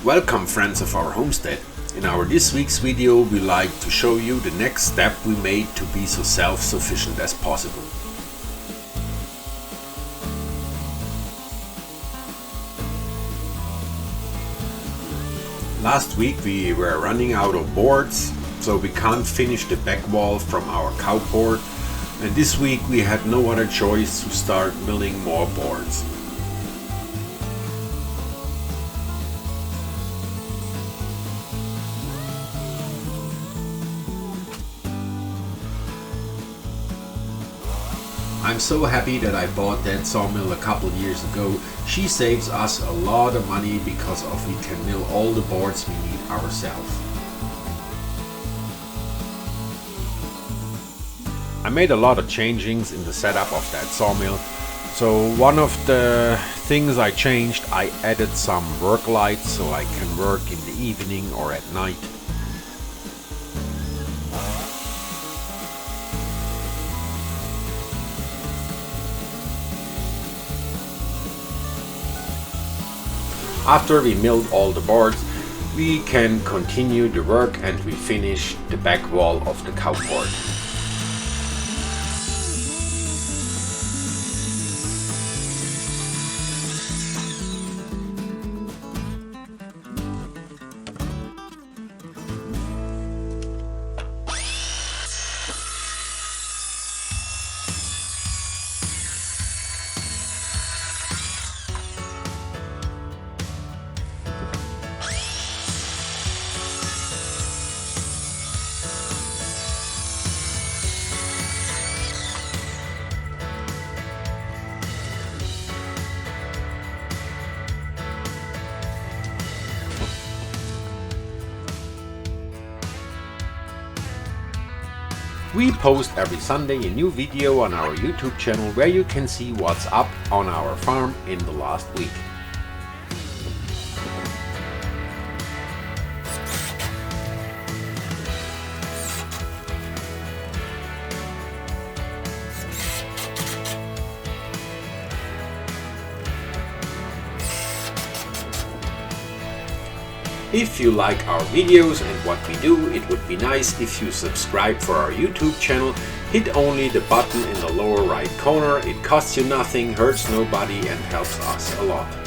Welcome friends of our homestead. In our this week's video we like to show you the next step we made to be so self-sufficient as possible. Last week we were running out of boards, so we can't finish the back wall from our carport, and this week we had no other choice to start building more boards. I'm so happy that I bought that sawmill a couple years ago. She saves us a lot of money because we can mill all the boards we need ourselves. I made a lot of changings in the setup of that sawmill. So one of the things I changed, I added some work lights so I can work in the evening or at night. After we milled all the boards, we can continue the work and we finish the back wall of the carport. We post every Sunday a new video on our YouTube channel where you can see what's up on our farm in the last week. If you like our videos and what we do, it would be nice if you subscribe for our YouTube channel. Hit only the button in the lower right corner. It costs you nothing, hurts nobody and helps us a lot.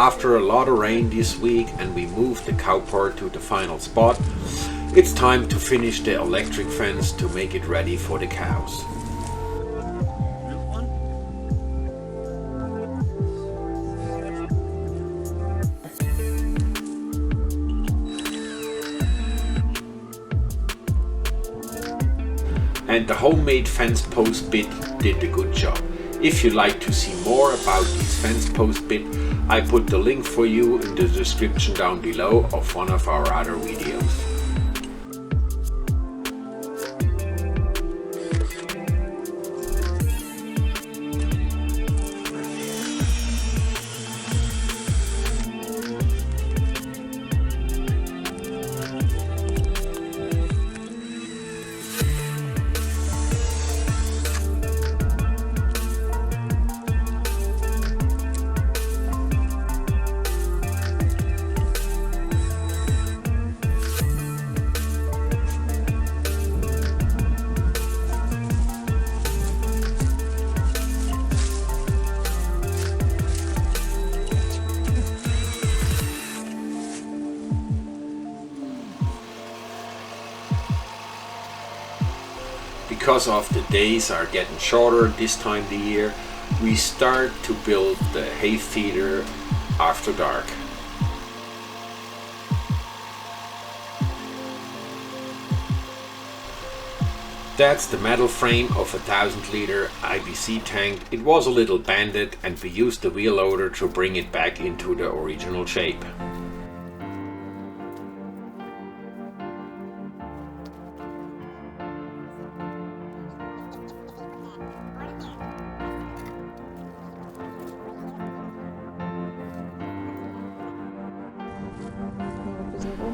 After a lot of rain this week and we moved the cowport to the final spot, it's time to finish the electric fence to make it ready for the cows. And the homemade fence post bit did a good job. If you'd like to see more about these fence post bit, I put the link for you in the description down below of one of our other videos. Because of the days are getting shorter this time of the year, we start to build the hay feeder after dark. That's the metal frame of a 1000-liter IBC tank. It was a little bended and we used the wheel loader to bring it back into the original shape.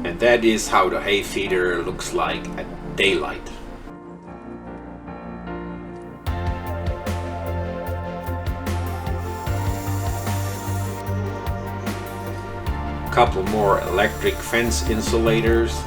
And that is how the hay feeder looks like at daylight. Couple more electric fence insulators.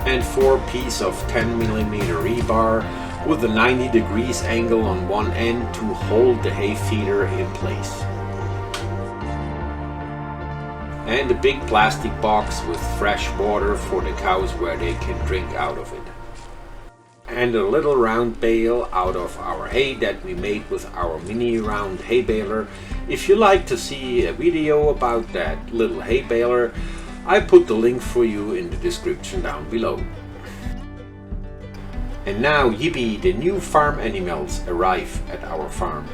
And 4 pieces of 10mm rebar with a 90 degrees angle on one end to hold the hay feeder in place. And a big plastic box with fresh water for the cows where they can drink out of it. And a little round bale out of our hay that we made with our mini round hay baler. If you like to see a video about that little hay baler, I put the link for you in the description down below. And now, yippee, the new farm animals arrive at our farm.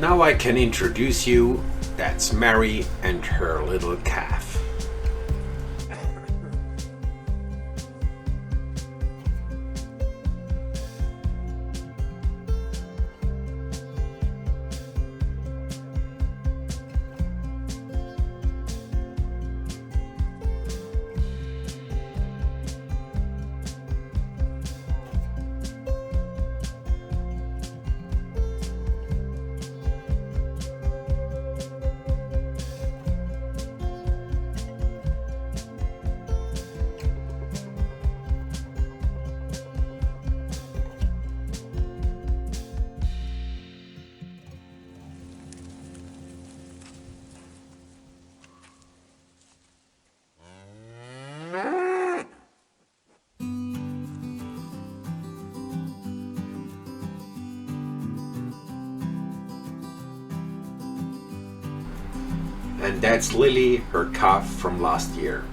Now I can introduce you, that's Mary and her little calf. And that's Lily, her calf from last year.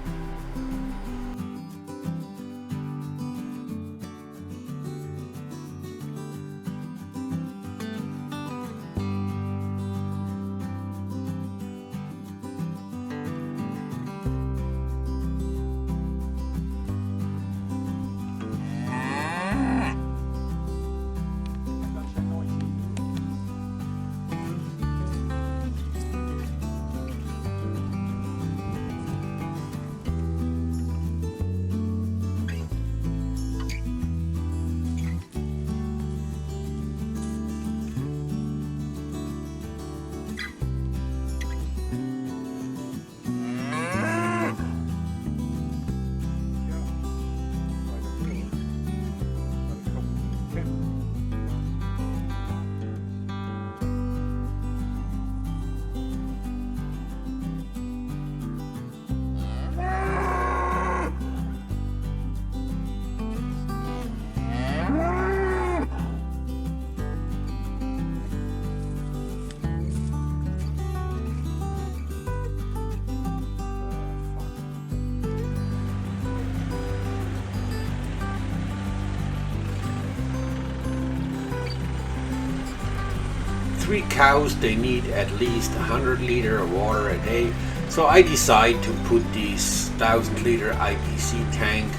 Three cows, they need at least 100 liters of water a day, so I decide to put this 1000 liter IPC tank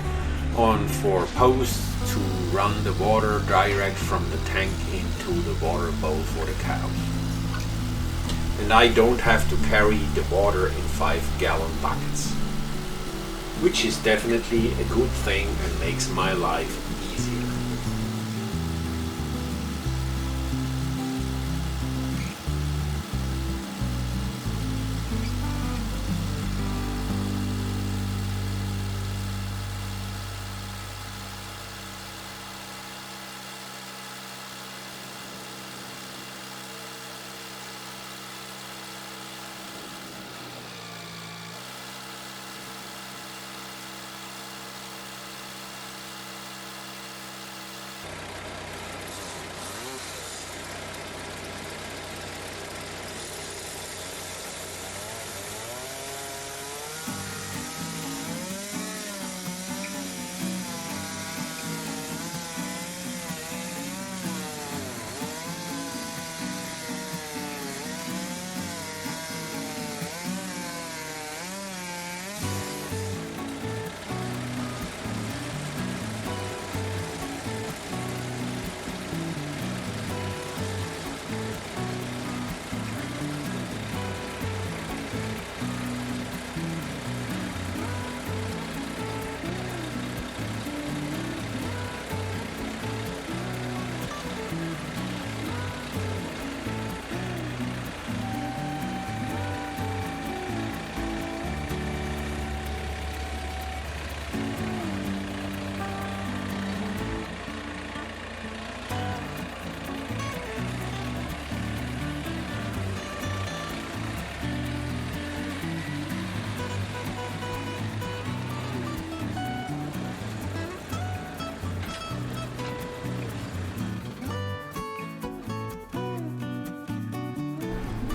on 4 posts to run the water direct from the tank into the water bowl for the cows. And I don't have to carry the water in 5-gallon buckets, which is definitely a good thing and makes my life easier.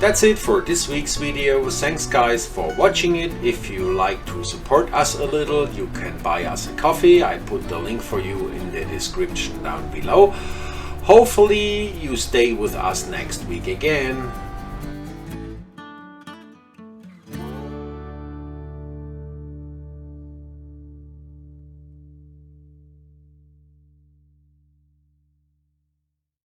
That's it for this week's video. Thanks guys for watching it. If you like to support us a little, you can buy us a coffee. I put the link for you in the description down below. Hopefully you stay with us next week again.